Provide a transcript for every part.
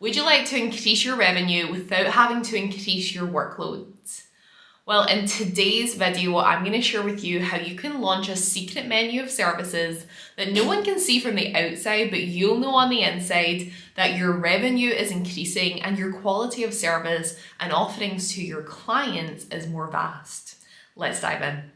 Would you like to increase your revenue without having to increase your workload? Well, in today's video, I'm going to share with you how you can launch a secret menu of services that no one can see from the outside, but you'll know on the inside that your revenue is increasing and your quality of service and offerings to your clients is more vast. Let's dive in.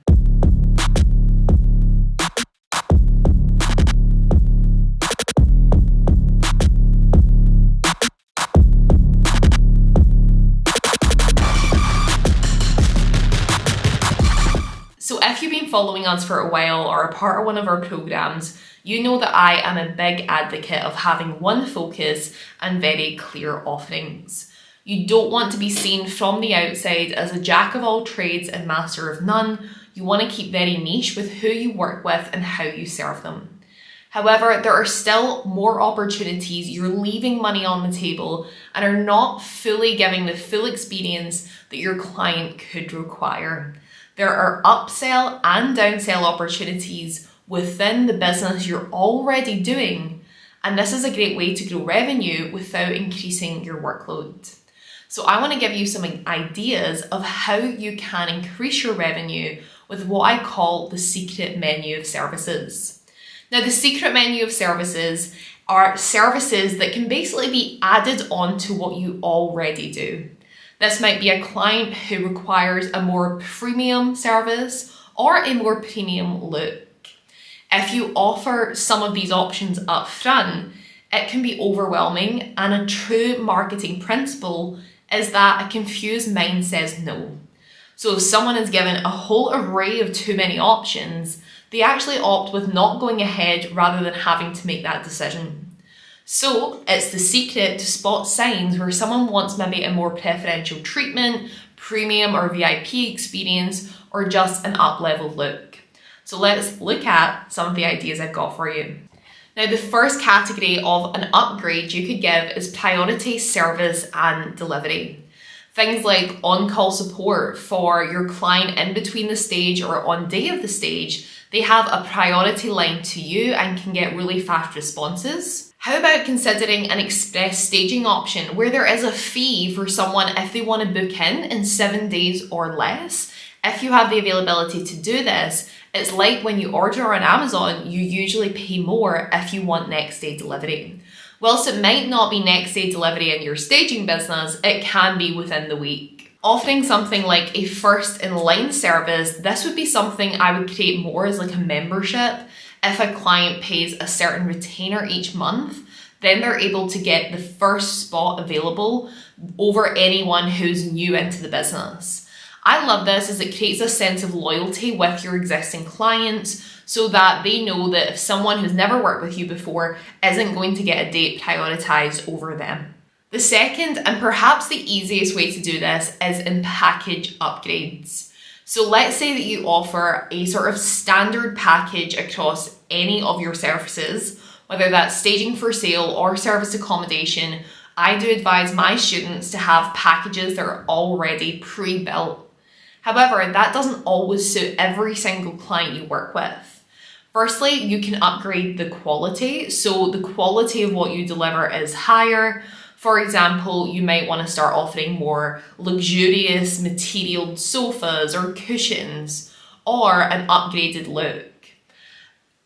So if you've been following us for a while or a part of one of our programs, you know that I am a big advocate of having one focus and very clear offerings. You don't want to be seen from the outside as a jack of all trades and master of none. You want to keep very niche with who you work with and how you serve them. However, there are still more opportunities you're leaving money on the table and are not fully giving the full experience that your client could require. There are upsell and downsell opportunities within the business you're already doing, and this is a great way to grow revenue without increasing your workload. So I want to give you some ideas of how you can increase your revenue with what I call the secret menu of services. Now, the secret menu of services are services that can basically be added on to what you already do. This might be a client who requires a more premium service or a more premium look. If you offer some of these options up front, it can be overwhelming, and a true marketing principle is that a confused mind says no. So if someone is given a whole array of too many options, they actually opt with not going ahead rather than having to make that decision. So it's the secret to spot signs where someone wants maybe a more preferential treatment, premium or VIP experience, or just an up-level look. So let's look at some of the ideas I've got for you. Now, the first category of an upgrade you could give is priority service and delivery. Things like on-call support for your client in between the stage or on day of the stage. They have a priority line to you and can get really fast responses. How about considering an express staging option where there is a fee for someone if they want to book in 7 days or less? If you have the availability to do this, it's like when you order on Amazon, you usually pay more if you want next day delivery. Whilst it might not be next day delivery in your staging business, it can be within the week. Offering something like a first in line service, this would be something I would create more as like a membership. If a client pays a certain retainer each month, then they're able to get the first spot available over anyone who's new into the business. I love this as it creates a sense of loyalty with your existing clients so that they know that if someone who's never worked with you before isn't going to get a date prioritized over them. The second and perhaps the easiest way to do this is in package upgrades. So let's say that you offer a sort of standard package across any of your services, whether that's staging for sale or service accommodation. I do advise my students to have packages that are already pre-built. However, that doesn't always suit every single client you work with. Firstly, you can upgrade the quality. So the quality of what you deliver is higher. For example, you might want to start offering more luxurious materialed sofas or cushions or an upgraded look.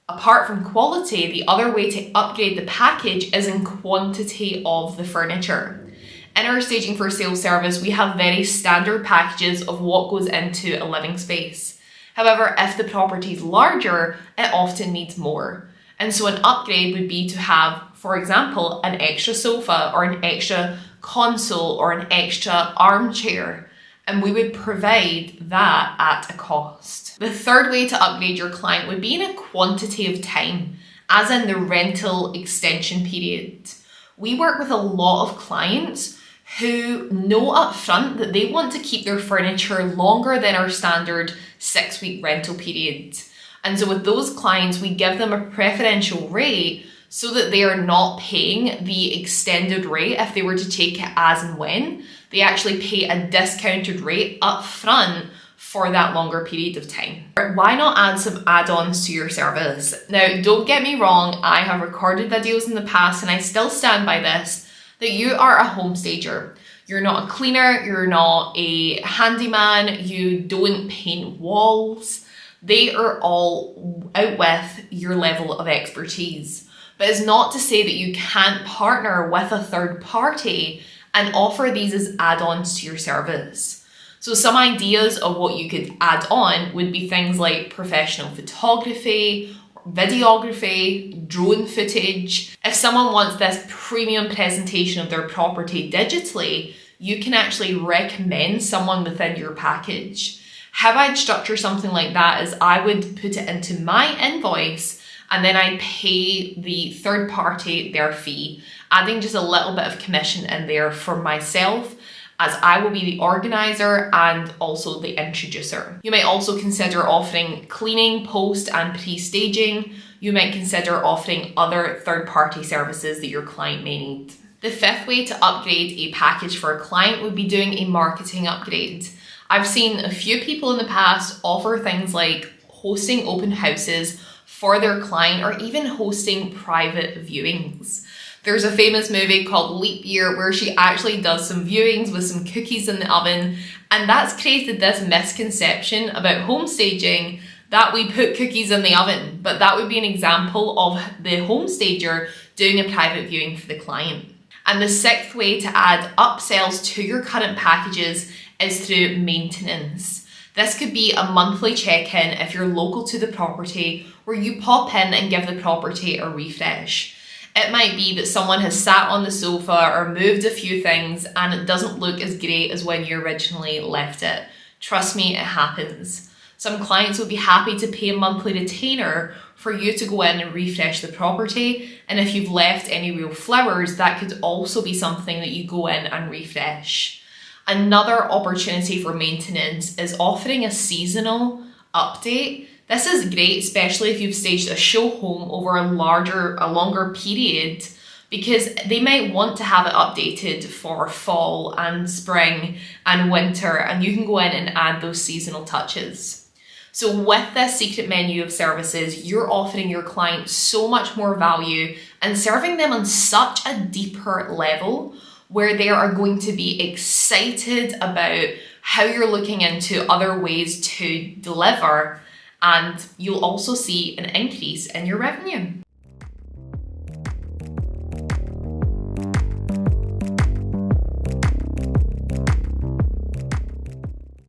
Apart from quality, the other way to upgrade the package is in quantity of the furniture. In our staging for sale service, we have very standard packages of what goes into a living space. However, if the property is larger, it often needs more. And so an upgrade would be to have, for example, an extra sofa or an extra console or an extra armchair, and we would provide that at a cost. The third way to upgrade your client would be in a quantity of time, as in the rental extension period. We work with a lot of clients who know upfront that they want to keep their furniture longer than our standard 6-week rental period. And so with those clients, we give them a preferential rate so that they are not paying the extended rate if they were to take it as and when. They actually pay a discounted rate up front for that longer period of time. Why not add some add-ons to your service? Now, don't get me wrong, I have recorded videos in the past and I still stand by this, that you are a home stager. You're not a cleaner, you're not a handyman, you don't paint walls. They are all out with your level of expertise. But it's not to say that you can't partner with a third party and offer these as add-ons to your service. So some ideas of what you could add on would be things like professional photography, videography, drone footage. If someone wants this premium presentation of their property digitally, you can actually recommend someone within your package. How I'd structure something like that is I would put it into my invoice and then I pay the third party their fee, adding just a little bit of commission in there for myself, as I will be the organizer and also the introducer. You might also consider offering cleaning, post and pre-staging. You might consider offering other third-party services that your client may need. The fifth way to upgrade a package for a client would be doing a marketing upgrade. I've seen a few people in the past offer things like hosting open houses for their client or even hosting private viewings. There's a famous movie called Leap Year where she actually does some viewings with some cookies in the oven, and that's created this misconception about home staging that we put cookies in the oven, but that would be an example of the home stager doing a private viewing for the client. And the sixth way to add upsells to your current packages is through maintenance. This could be a monthly check-in if you're local to the property, where you pop in and give the property a refresh. It might be that someone has sat on the sofa or moved a few things and it doesn't look as great as when you originally left it. Trust me, it happens. Some clients would be happy to pay a monthly retainer for you to go in and refresh the property, and if you've left any real flowers, that could also be something that you go in and refresh. Another opportunity for maintenance is offering a seasonal update. This is great, especially if you've staged a show home over a longer period, because they might want to have it updated for fall and spring and winter, and you can go in and add those seasonal touches. So with this secret menu of services, you're offering your client so much more value and serving them on such a deeper level where they are going to be excited about how you're looking into other ways to deliver, and you'll also see an increase in your revenue.